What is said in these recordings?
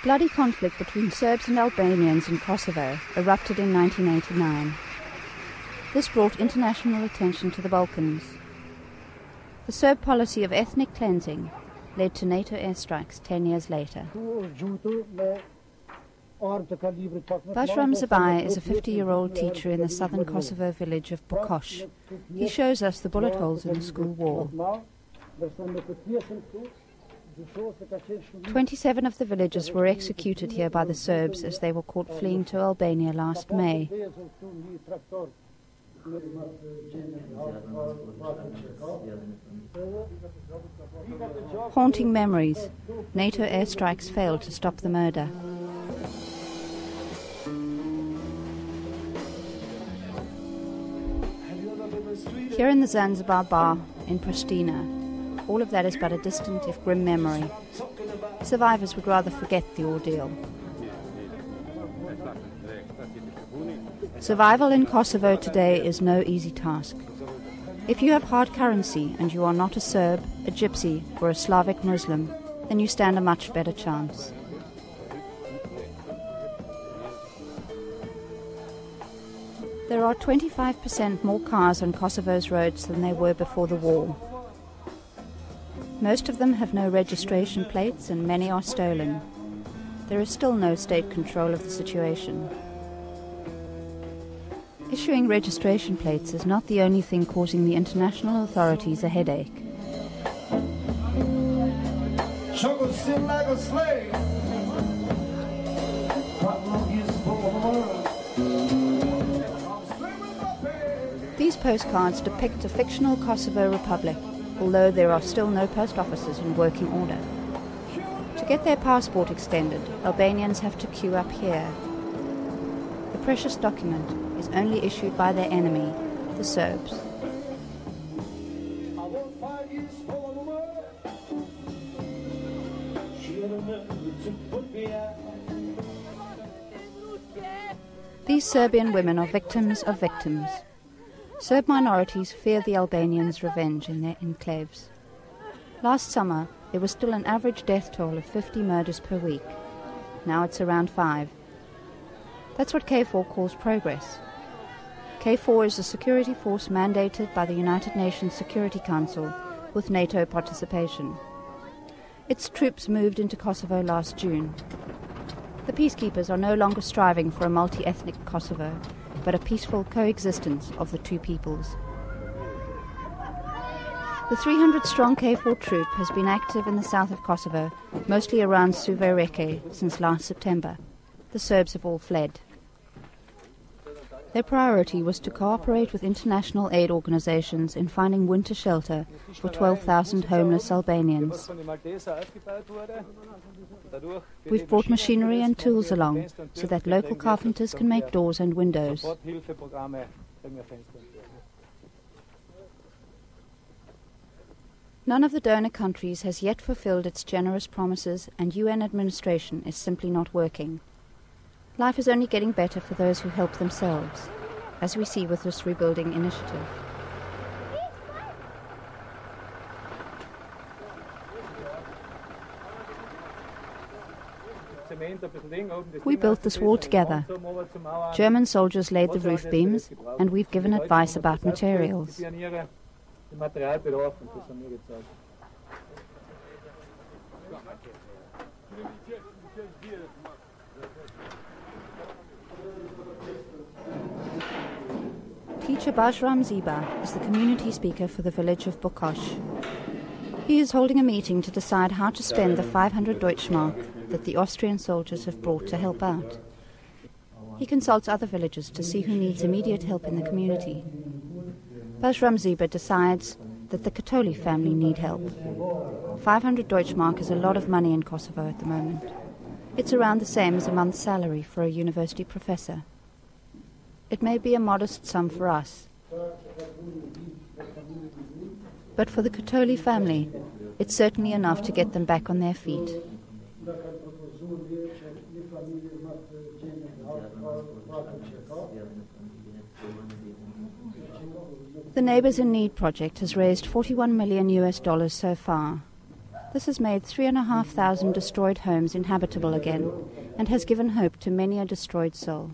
Bloody conflict between Serbs and Albanians in Kosovo erupted in 1989. This brought international attention to the Balkans. The Serb policy of ethnic cleansing led to NATO airstrikes 10 years later. Bajram Zabai is a 50-year-old teacher in the southern Kosovo village of Bukosh. He shows us the bullet holes in the school wall. 27 of the villagers were executed here by the Serbs as they were caught fleeing to Albania last May. Haunting memories. NATO airstrikes failed to stop the murder. Here in the Zanzibar bar in Pristina, all of that is but a distant if grim memory. Survivors would rather forget the ordeal. Survival in Kosovo today is no easy task. If you have hard currency and you are not a Serb, a Gypsy or a Slavic Muslim, then you stand a much better chance. There are 25% more cars on Kosovo's roads than there were before the war. Most of them have no registration plates and many are stolen. There is still no state control of the situation. Issuing registration plates is not the only thing causing the international authorities a headache. These postcards depict a fictional Kosovo republic, although there are still no post offices in working order. To get their passport extended, Albanians have to queue up here. The precious document is only issued by their enemy, the Serbs. These Serbian women are victims of victims. Serb minorities fear the Albanians' revenge in their enclaves. Last summer, there was still an average death toll of 50 murders per week. Now it's around 5. That's what KFOR calls progress. KFOR is a security force mandated by the United Nations Security Council with NATO participation. Its troops moved into Kosovo last June. The peacekeepers are no longer striving for a multi-ethnic Kosovo, but a peaceful coexistence of the two peoples. The 300-strong KFOR troop has been active in the south of Kosovo, mostly around Suvereke, since last September. The Serbs have all fled. Their priority was to cooperate with international aid organizations in finding winter shelter for 12,000 homeless Albanians. We've brought machinery and tools along so that local carpenters can make doors and windows. None of the donor countries has yet fulfilled its generous promises, and UN administration is simply not working. Life is only getting better for those who help themselves, as we see with this rebuilding initiative. We built this wall together. German soldiers laid the roof beams, and we've given advice about materials. Teacher Bajram Ziba is the community speaker for the village of Bukosh. He is holding a meeting to decide how to spend the 500 Deutschmark that the Austrian soldiers have brought to help out. He consults other villagers to see who needs immediate help in the community. Bajram Ziba decides that the Katoli family need help. 500 Deutschmark is a lot of money in Kosovo at the moment. It's around the same as a month's salary for a university professor. It may be a modest sum for us, but for the Katoli family, it's certainly enough to get them back on their feet. The Neighbors in Need project has raised $41 million so far. This has made 3,500 destroyed homes inhabitable again and has given hope to many a destroyed soul.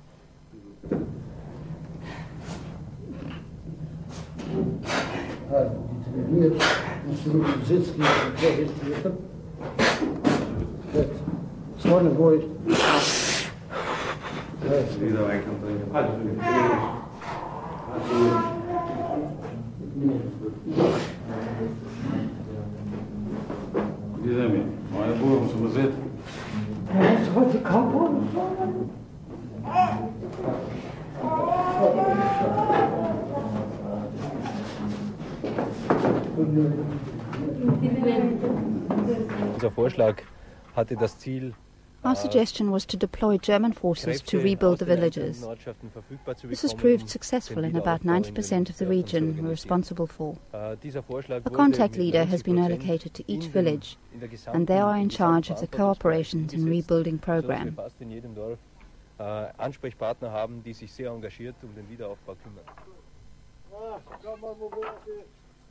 Unser Vorschlag hatte das Ziel, Our suggestion was to deploy German forces to rebuild the villages. This has proved successful in about 90% of the region we're responsible for. A contact leader has been allocated to each village, and they are in charge of the cooperations and rebuilding program. Ansprechpartner haben, die sich sehr engagiert den Wiederaufbau kümmern.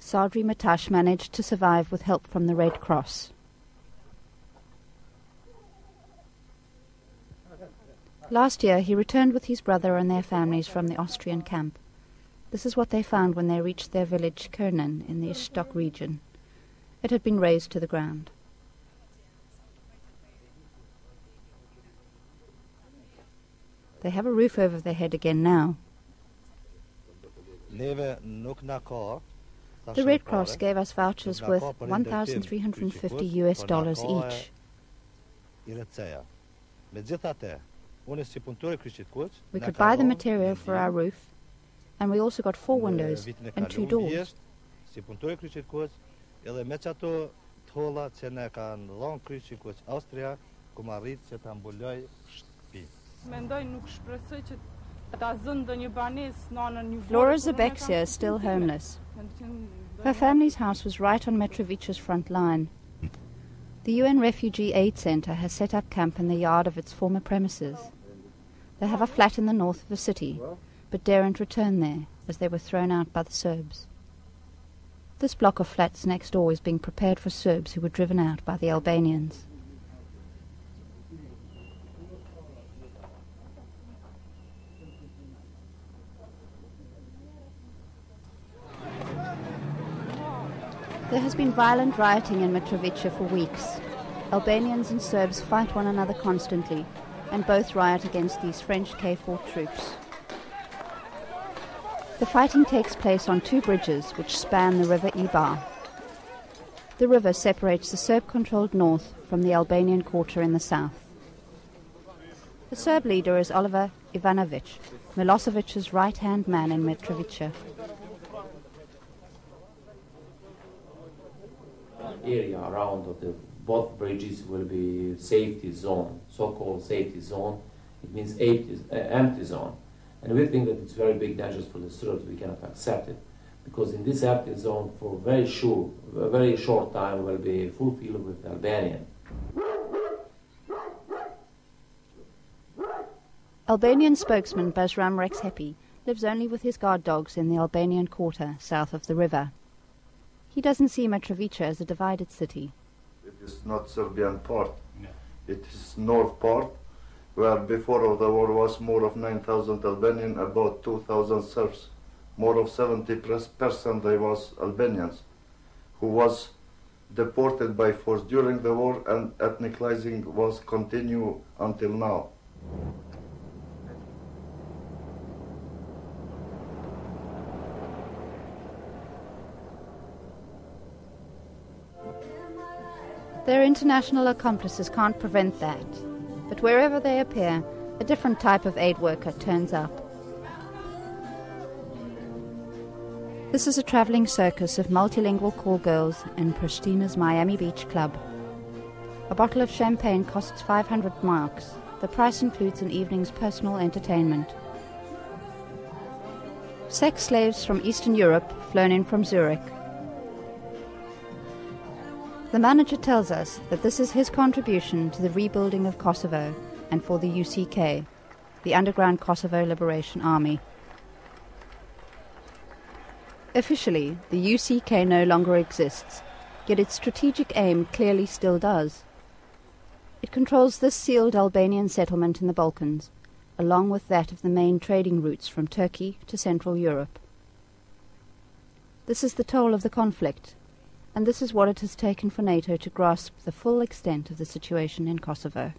Sadri Matash managed to survive with help from the Red Cross. Last year he returned with his brother and their families from the Austrian camp. This is what they found when they reached their village Kournen in the Ishtok region. It had been razed to the ground. They have a roof over their head again now. The Red Cross gave us vouchers worth $1,350 each. We could buy the material for our roof, and we also got 4 windows and 2 doors. Laura Zabexia is still homeless. Her family's house was right on Mitrovica's front line. The UN Refugee Aid Center has set up camp in the yard of its former premises. They have a flat in the north of the city, but daren't return there, as they were thrown out by the Serbs. This block of flats next door is being prepared for Serbs who were driven out by the Albanians. There has been violent rioting in Mitrovica for weeks. Albanians and Serbs fight one another constantly, and both riot against these French KFOR troops. The fighting takes place on 2 bridges which span the river Ibar. The river separates the Serb-controlled north from the Albanian quarter in the south. The Serb leader is Oliver Ivanovic, Milosevic's right-hand man in Mitrovica. Area around both bridges will be safety zone, so-called safety zone. It means empty zone. And we think that it's very big dangers for the Serbs. We cannot accept it. Because in this empty zone, for a very short time, will be fulfilled with Albanian. Albanian spokesman Basram Rexhepi lives only with his guard dogs in the Albanian quarter south of the river. He doesn't see Mitrovica as a divided city. It is not Serbian part. No. It is north part, where before the war was more of 9,000 Albanian, about 2,000 Serbs. More of 70% they was Albanians, who was deported by force during the war, and ethnic cleansing was continue until now. Their international accomplices can't prevent that, but wherever they appear, a different type of aid worker turns up. This is a travelling circus of multilingual call girls in Pristina's Miami Beach Club. A bottle of champagne costs 500 marks. The price includes an evening's personal entertainment. Sex slaves from Eastern Europe flown in from Zurich. The manager tells us that this is his contribution to the rebuilding of Kosovo and for the UCK, the Underground Kosovo Liberation Army. Officially, the UCK no longer exists, Yet its strategic aim clearly still does. It controls this sealed Albanian settlement in the Balkans, along with that of the main trading routes from Turkey to Central Europe. This is the toll of the conflict, and this is what it has taken for NATO to grasp the full extent of the situation in Kosovo.